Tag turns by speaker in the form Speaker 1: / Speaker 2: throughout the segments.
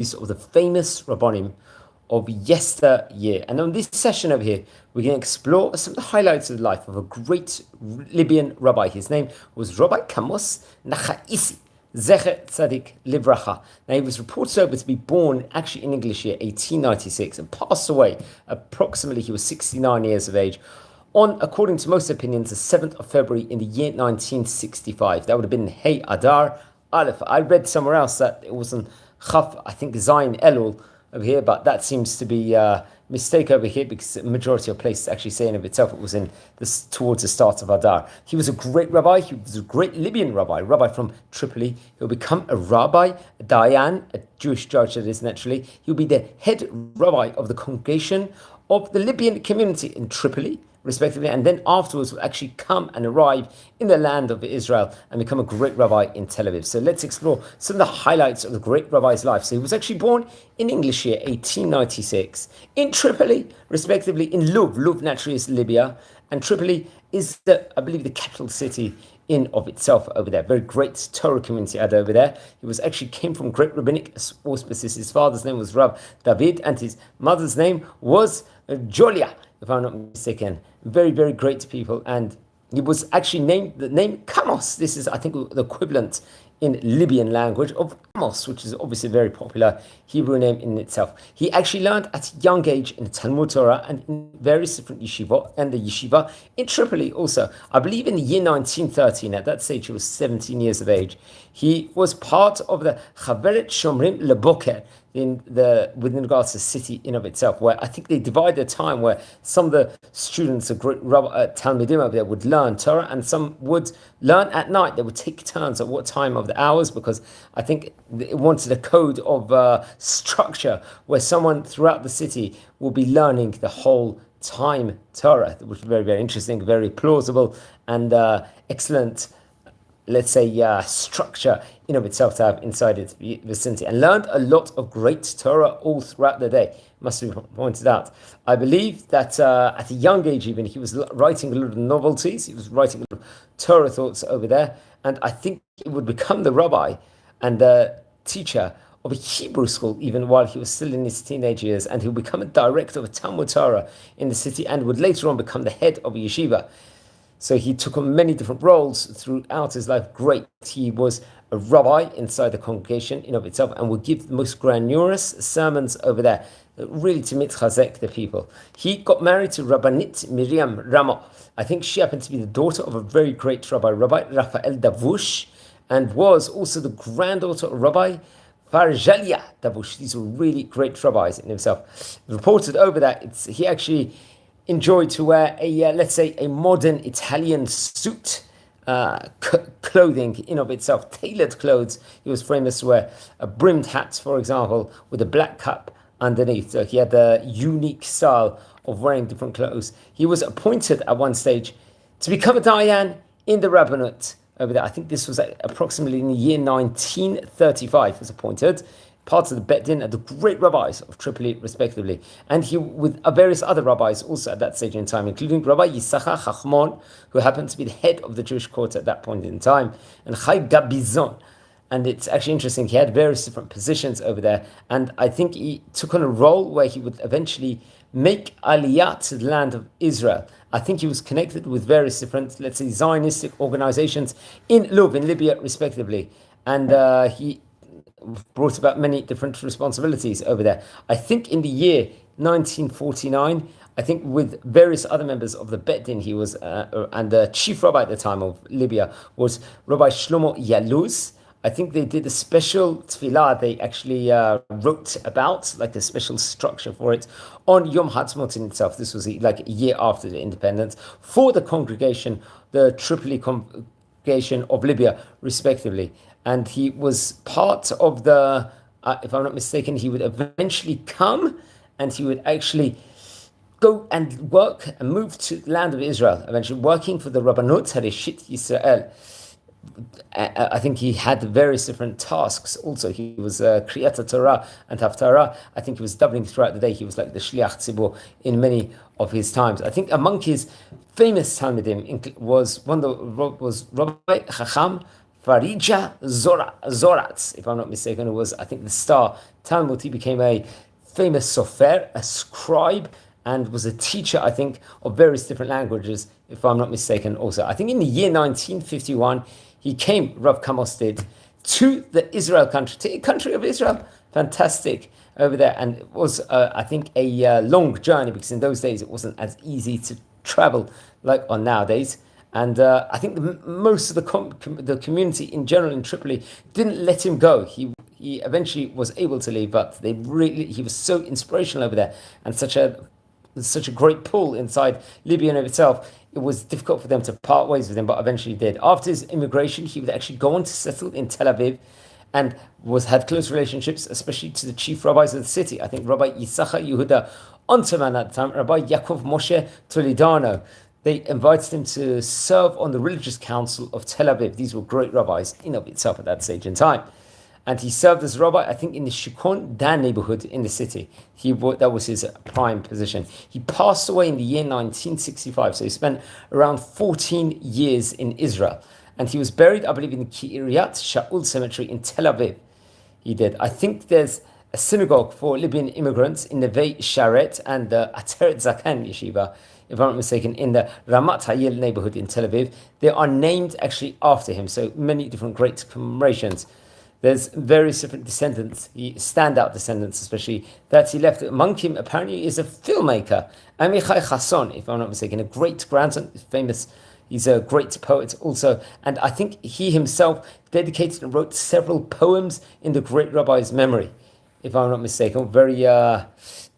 Speaker 1: of the famous Rabbonim of yesteryear. And on this session over here, we're going to explore some of the highlights of the life of a great Libyan rabbi. His name was Rabbi Kamos Nahaisi Z'tl. Now, he was reported over to be born actually in English year 1896 and passed away approximately, he was 69 years of age, on, according to most opinions, the 7th of February in the year 1965. That would have been Hey Adar Aleph. I read somewhere else that it was on Chaf, I think Zayin Elul over here, but that seems to be a mistake over here because the majority of places actually say in of itself it was in this towards the start of Adar. He was a great rabbi. He was a great Libyan rabbi from Tripoli. He'll become a rabbi, a dayan, a Jewish judge that is naturally. He'll be the head rabbi of the congregation of the Libyan community in Tripoli, respectively, and then afterwards will actually come and arrive in the land of Israel and become a great rabbi in Tel Aviv. So let's explore some of the highlights of the great rabbi's life. So he was actually born in English year 1896 in Tripoli, respectively, in Lub. Lub naturally is Libya, and Tripoli is, I believe, the capital city in of itself over there. Very great Torah community had over there. He was actually came from great rabbinic auspices. His father's name was Rav David, and his mother's name was Jolia, if I'm not mistaken. Very, very great people. And he was actually named the name Kamos. This is, I think, the equivalent in Libyan language of Amos, which is obviously a very popular Hebrew name in itself. He actually learned at a young age in the Talmud Torah and in various different yeshiva, and the yeshiva in Tripoli also. I believe in the year 1913, at that stage he was 17 years of age. He was part of the Chaveret Shomrim Leboker, within regards to the city in of itself, where I think they divide their time, where some of the students, Talmidim over there, would learn Torah, and some would learn at night. They would take turns at what time of the hours, because I think it wanted a code of structure where someone throughout the city will be learning the whole time Torah, which is very, very interesting, very plausible, and excellent, let's say, structure in of itself to have inside its vicinity, and learned a lot of great Torah all throughout the day. Must be pointed out. I believe that at a young age even, he was writing a lot of novelties. He was writing a lot of Torah thoughts over there, and I think he would become the rabbi and the teacher of a Hebrew school even while he was still in his teenage years, and he would become a director of a Talmud Torah in the city, and would later on become the head of a yeshiva. So he took on many different roles throughout his life. Great. He was a rabbi inside the congregation in of itself, and would give the most grandiose sermons over there, really to mitchazek the people. He got married to Rabbanit Miriam Rama. I think she happened to be the daughter of a very great rabbi, Rabbi Raphael Davush, and was also the granddaughter of Rabbi Farjalia Davush. These were really great rabbis in himself. Reported over that he actually enjoyed to wear let's say, a modern Italian suit, clothing in of itself, tailored clothes. He was famous to wear a brimmed hat, for example, with a black cap underneath. So he had a unique style of wearing different clothes. He was appointed at one stage to become a dayan in the rabbinate over there. I think this was approximately in the year 1935. He was appointed part of the Beit-Din and the great rabbis of Tripoli, respectively. And he, with various other rabbis also at that stage in time, including Rabbi Yisachar Chachmon, who happened to be the head of the Jewish court at that point in time, and Chai Gabizon. And it's actually interesting, he had various different positions over there, and I think he took on a role where he would eventually make Aliyah to the land of Israel. I think he was connected with various different, let's say, Zionistic organizations in Lub, in Libya, respectively. And he brought about many different responsibilities over there. I think in the year 1949, I think with various other members of the Beit-Din, he was, and the chief rabbi at the time of Libya was Rabbi Shlomo Yaluz. I think they did a special tefillah, they actually wrote about, like a special structure for it, on Yom Ha'atzmaut in itself. This was like a year after the independence, for the congregation, the Tripoli congregation of Libya, respectively. And he was part of the, if I'm not mistaken, he would eventually come and he would actually go and work and move to the land of Israel, eventually working for the Rabbanut Harishit Yisrael. I think he had various different tasks also. He was Kriyat Torah and Haftarah. I think he was doubling throughout the day. He was like the Shliach Tzibur in many of his times. I think among his famous Talmidim was Rabbi Chacham Farija Zoratz, if I'm not mistaken, who was, I think, the star Talmud. He became a famous sofer, a scribe, and was a teacher, I think, of various different languages, if I'm not mistaken also. I think in the year 1951, he came, Rabbi Kamos did, to the Israel country, to the country of Israel. Fantastic over there. And it was, I think, a long journey, because in those days it wasn't as easy to travel like on nowadays. And I think most of the community in general in Tripoli didn't let him go. He eventually was able to leave, but he was so inspirational over there, and such a great pull inside Libya in of itself. It was difficult for them to part ways with him, but eventually did. After his immigration, he would actually go on to settle in Tel Aviv, and had close relationships, especially to the chief rabbis of the city. I think Rabbi Yisachar Yehuda Unterman at the time, Rabbi Yaakov Moshe Toledano. They invited him to serve on the religious council of Tel Aviv. These were great rabbis in of itself at that stage in time. And he served as rabbi, I think, in the Shikon Dan neighborhood in the city. That was his prime position. He passed away in the year 1965, so he spent around 14 years in Israel. And he was buried, I believe, in the Kiryat Shaul cemetery in Tel Aviv. He did. I think there's a synagogue for Libyan immigrants in the Neve Sharet and the Ateret Zakan yeshiva, if I'm not mistaken, in the Ramat Hayil neighborhood in Tel Aviv. They are named actually after him, so many different great commemorations. There's various different descendants, standout descendants especially, that he left. Among him, apparently, is a filmmaker, Amichai Chasson, if I'm not mistaken, a great grandson, famous. He's a great poet also, and I think he himself dedicated and wrote several poems in the great rabbi's memory, if I'm not mistaken, very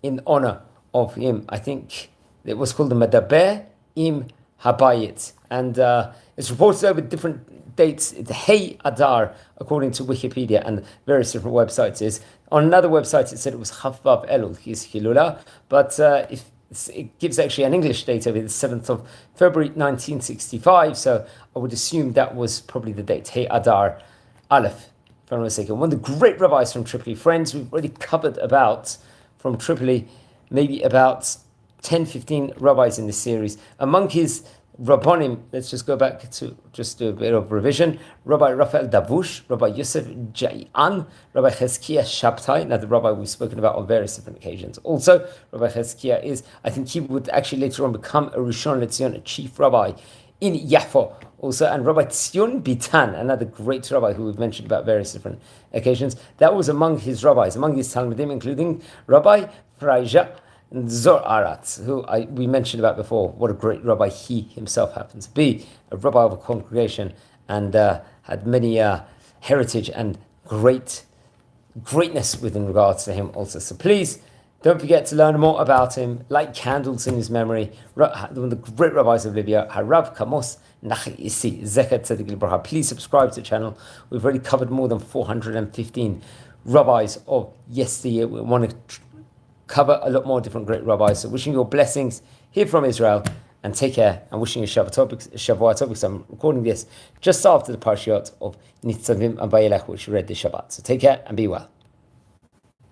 Speaker 1: in honor of him. I think it was called the Medaber Im Habayit, and it's reported over different dates. It's Hey Adar, according to Wikipedia and various different websites. On another website, it said it was Chavav Elul, his Hilula, but it gives actually an English date of it, the 7th of February 1965, so I would assume that was probably the date, Hey Adar Aleph, if I'm not mistaken. One of the great rabbis from Tripoli. Friends, we've already covered from Tripoli, maybe about 10, 15 rabbis in this series. Among his Rabbonim, let's just go back to just do a bit of revision. Rabbi Raphael Davush, Rabbi Yosef Jayan, Rabbi Cheskia Shabtai, another rabbi we've spoken about on various different occasions. Also, Rabbi Cheskia I think he would actually later on become a Rishon LeZion, a chief rabbi in Yaffo also, and Rabbi Tzion Bitan, another great rabbi who we've mentioned about various different occasions. That was among his rabbis, among his Talmudim, including Rabbi Fraija and Zoratz, who we mentioned about before. What a great rabbi he himself happens to be, a rabbi of a congregation, and had many heritage and greatness within regards to him also. So please don't forget to learn more about him, light candles in his memory. One of the great rabbis of Libya, Rabbi Kamos Nahaisi Z'tl. Please subscribe to the channel. We've already covered more than 415 rabbis of yesteryear. We want to cover a lot more different great rabbis. So wishing you all blessings here from Israel, and take care, and wishing you Shavuot Tov, because I'm recording this just after the Parshiot of Nitzavim and Vayelech, which we read this Shabbat. So take care and be well.